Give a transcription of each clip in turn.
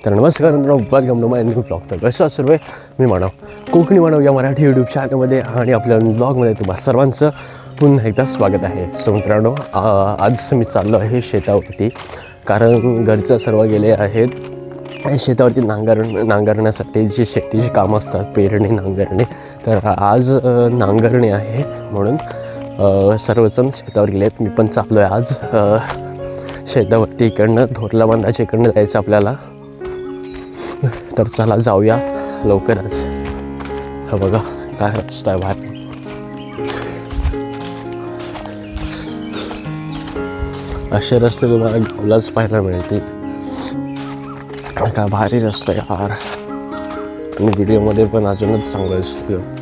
तर नमस्कार मित्रांनो, welcome to my new blog. तर कसं सर्व मी मानव कोकणी मानव या मराठी यूट्यूब चॅनलमध्ये आणि आपल्या ब्लॉगमध्ये तुम्हा सर्वांचं पुन्हा एकदा स्वागत आहे. सो मित्रांनो, आज मी चाललो आहे शेतावरती, कारण घरचं सर्व गेले आहेत शेतावरती नांगरण्यासाठी. जी शेतीची कामं असतात, पेरणी, नांगरणे, तर आज नांगरणी आहे म्हणून सर्वजण शेतावर गेले आहेत. मी पण चाललो आहे आज शेतावरती. इकडनं धोरला बांधाच्या इकडनं जायचं आपल्याला. तर चला जाऊया लवकरच. हा बघा काय रस्ता आहे बाहेर. असे रस्ते तुम्हाला गावालाच पाहायला मिळतील. काय भारी रस्ता यार, आणि व्हिडिओमध्ये पण अजूनच चांगलं दिसतं.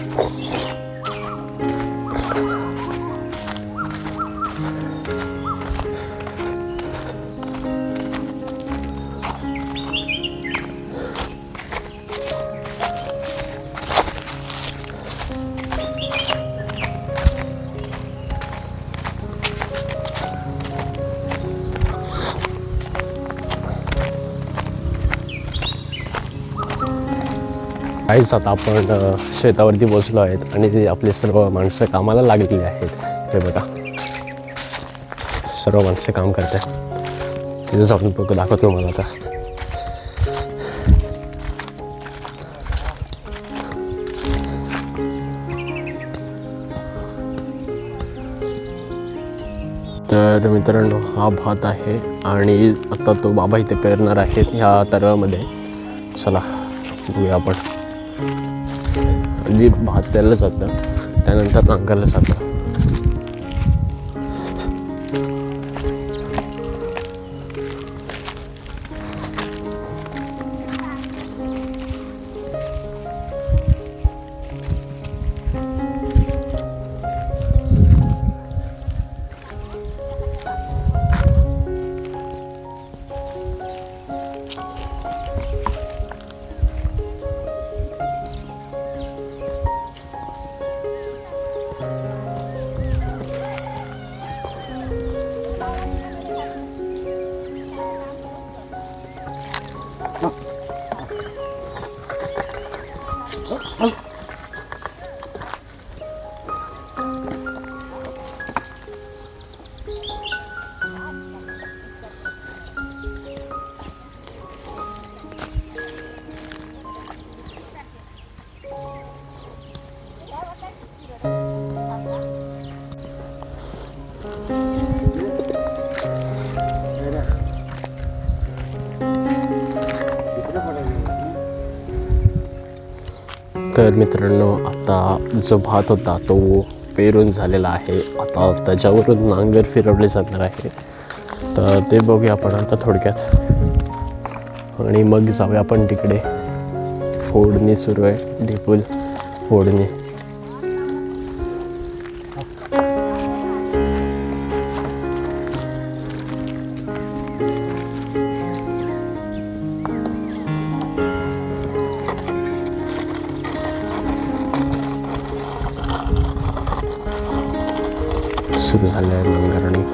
काहीच आता आपण शेतावरती पोचलो आहेत आणि ते आपले सर्व माणसं कामाला लागलेली आहेत. हे बघा, सर्व माणसं काम करत आहेत. तिथं जाऊन बघ दाखवतो मला आता. तर मित्रांनो, हा भात आहे आणि आता तो बाबा इथे पेरणार आहेत ह्या तरवामध्ये. चला बघूया आपण. जी भात पेरलं जातं त्यानंतर नांगरलं जातं. तर मित्रांनो, आता जो भात होता तो पेरून झालेला आहे. आता त्याच्यावरून नांगर फिरवले जाणार आहे. तर ते बघूया आपण आता थोडक्यात, आणि मग जाऊया आपण तिकडे. फोडणी सुरू आहे, ढेपूल फोडणी. सुरू झालं आहे नांगरणी.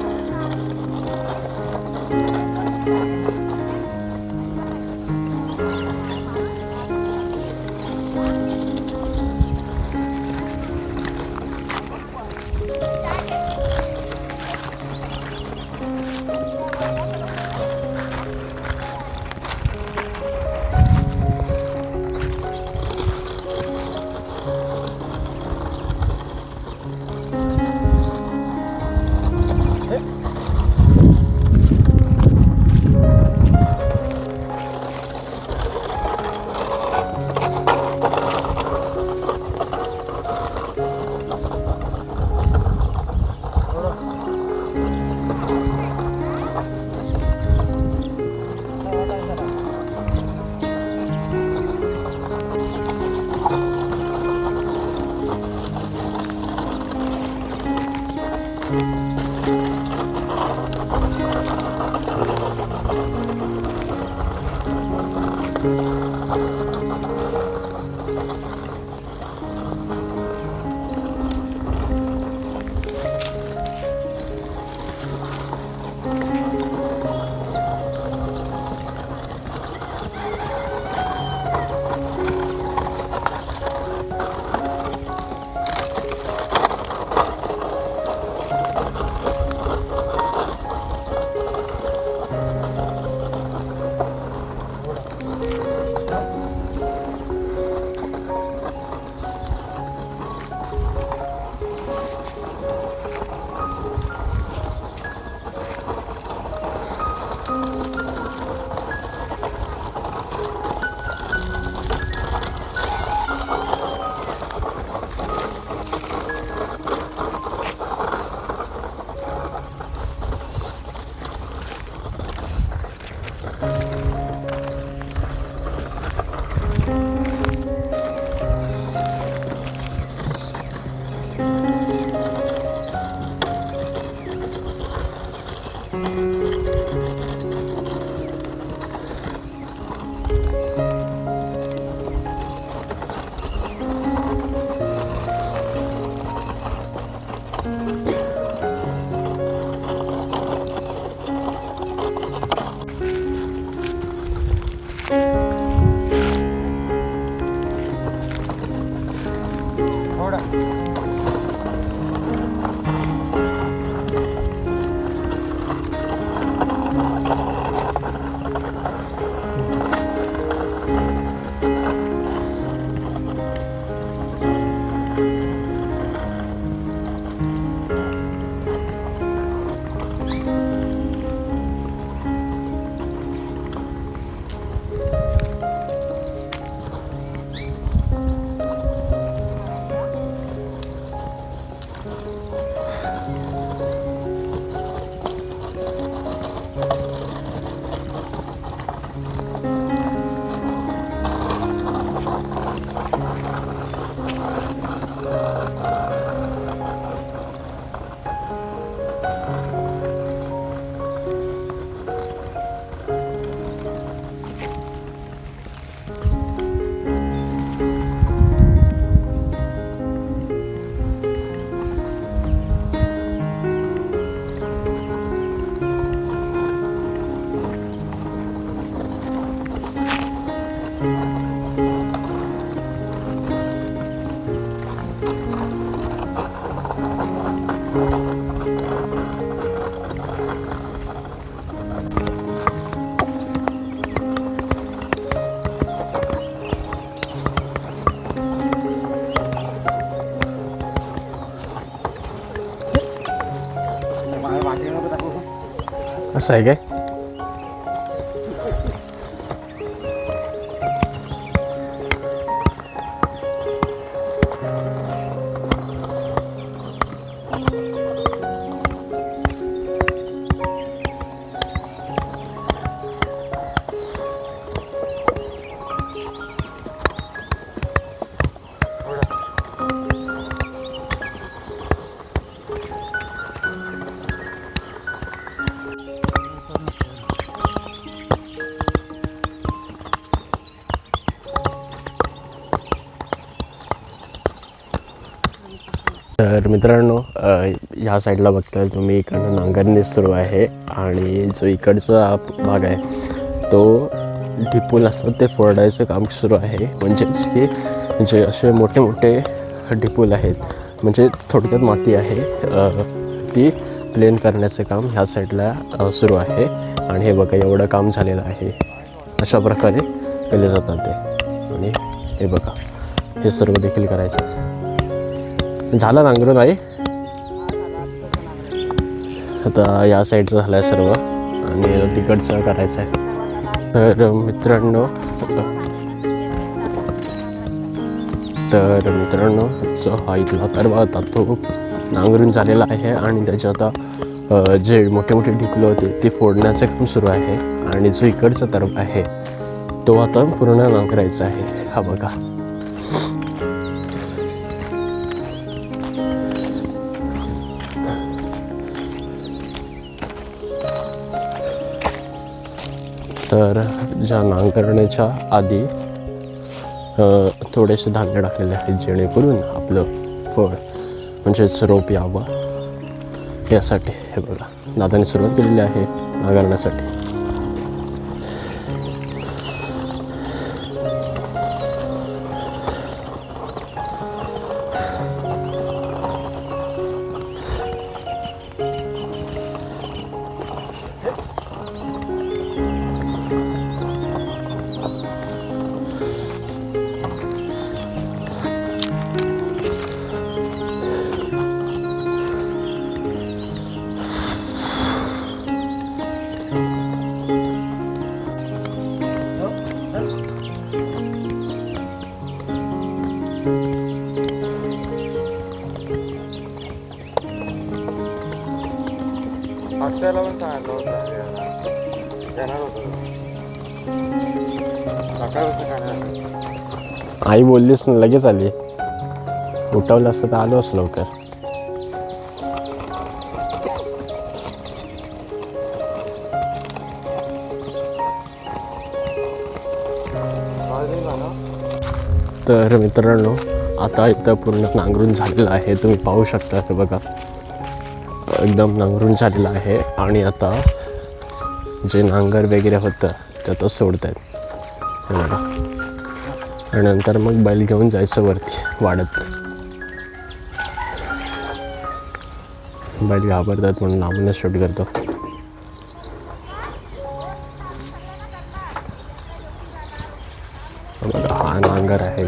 असं आहे काय? तर मित्रांनो, ह्या साईडला बघताय तुम्ही, इकडनं नांगरणी सुरू आहे आणि जो इकडचा भाग आहे तो ढिपूल असतात ते फोडायचं काम सुरू आहे. म्हणजेच की जे असे मोठे मोठे ढिपूल आहेत, म्हणजे थोडक्यात माती आहे, ती प्लेन करण्याचं काम ह्या साईडला सुरू आहे. आणि हे बघा एवढं काम झालेलं आहे. अशा प्रकारे केले जातात ते. आणि हे बघा हे सर्व देखील करायचं झालं नांगरून आहे. आता या साईडचं झालं आहे सर्व आणि तिकडचं करायचं आहे. तर मित्रांनो जो हा इथला तरवा होता तो नांगरून झालेला आहे आणि त्याच्या आता जे मोठे मोठे ढिकलं होते ते फोडण्याचं काम सुरू आहे. आणि जो इकडचा तरवा आहे तो आता पूर्ण नांगरायचा आहे. हा बघा तर ज्या नांगरण्याच्या आधी थोडेसे धान्य टाकलेले आहेत जेणेकरून आपलं फळ म्हणजेच रोप यावं यासाठी. हे बघा दादाने सुरुवात केलेली आहे नांगरण्यासाठी. अक्षयला पण सांगितलं होतं येणार होतं सकाळपासून. आई बोललीस ना लगेच आली. उठवलं असतं तर आलो असं लवकर. तर मित्रांनो आता इथं पूर्ण नांगरून झालेलं आहे. तुम्ही पाहू शकता. हे बघा एकदम नांगरून झालेलं आहे. आणि आता जे नांगर वगैरे होतं ते आता सोडत आहेत. आणि नंतर मग बैल घेऊन जायचं वरती वाढत. बैल घाबरतात म्हणून लांबूनच शूट करतो. बघा हा नांगर आहे.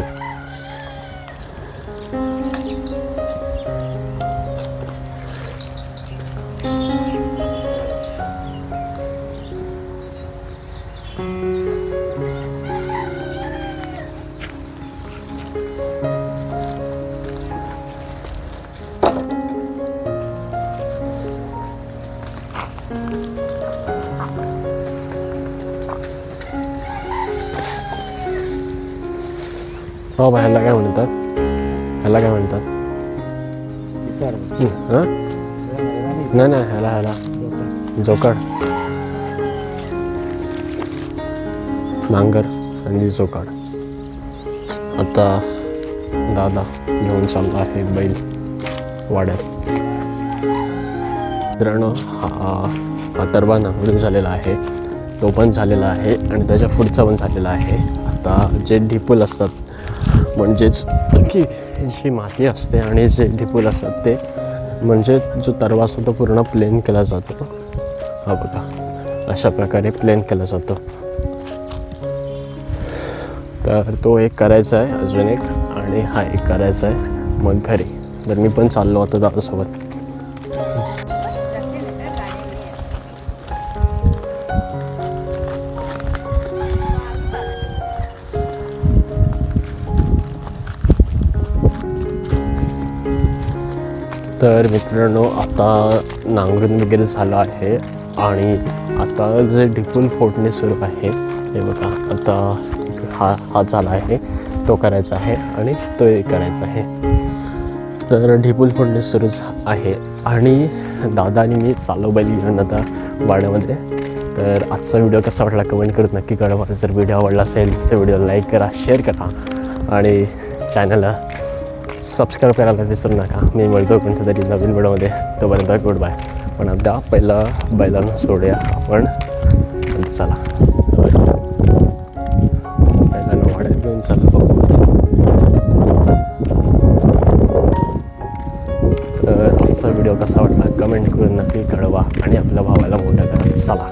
हो बा ह्याला काय म्हणतात? ह्याला काय म्हणतात? हां नाही नाही ह्याला जोकाड. नांगर आणि जोकाड. आता दादा घेऊन चालला आहे बैल वाड्यात. मित्रांनो हा तरवा नांगरून झालेला आहे. तो पण झालेला आहे आणि त्याच्या पुढचा पण झालेला आहे. आता जे ढिपूल असतात म्हणजेच की जी माती असते आणि जे ढिपूल असतात ते म्हणजे जो तरवा असतो तो पूर्ण प्लेन केला जातो. हा बघा अशा प्रकारे प्लेन केला जातो. तर तो एक करायचा आहे अजून एक आणि हा एक करायचा आहे मग घरी. तर मी पण चाललो होतो दादासोबत. तर मित्रांनो आता नांगरून वगैरे झालं आहे आणि आता जे ढिपूल फोडणे सुरू आहे हे बघा. आता हा झाला आहे तो करायचा आहे आणि तो एक करायचा आहे. तर ढिपूल फोडणे सुरू आहे आणि दादा आणि मी चाललो बैल घेऊन आता वाड्यामध्ये. तर आजचा व्हिडिओ कसा वाटला कमेंट करून नक्की कळवा. जर व्हिडिओ आवडला असेल तर व्हिडिओ लाईक करा, शेअर करा आणि चॅनलला सबस्क्राईब करायला विसरू नका. मी मिळतो कोणत्या तरी नवीन व्हिडिओमध्ये. तोपर्यंत गुड बाय. पण आता पहिला बैलांना सोडूया आपण. चला बैलांना वाड्यात घेऊन चला बघू. तर आजचा व्हिडिओ कसा वाटला कमेंट करून नक्की कळवा आणि आपल्या भावाला मोठं करा. चला.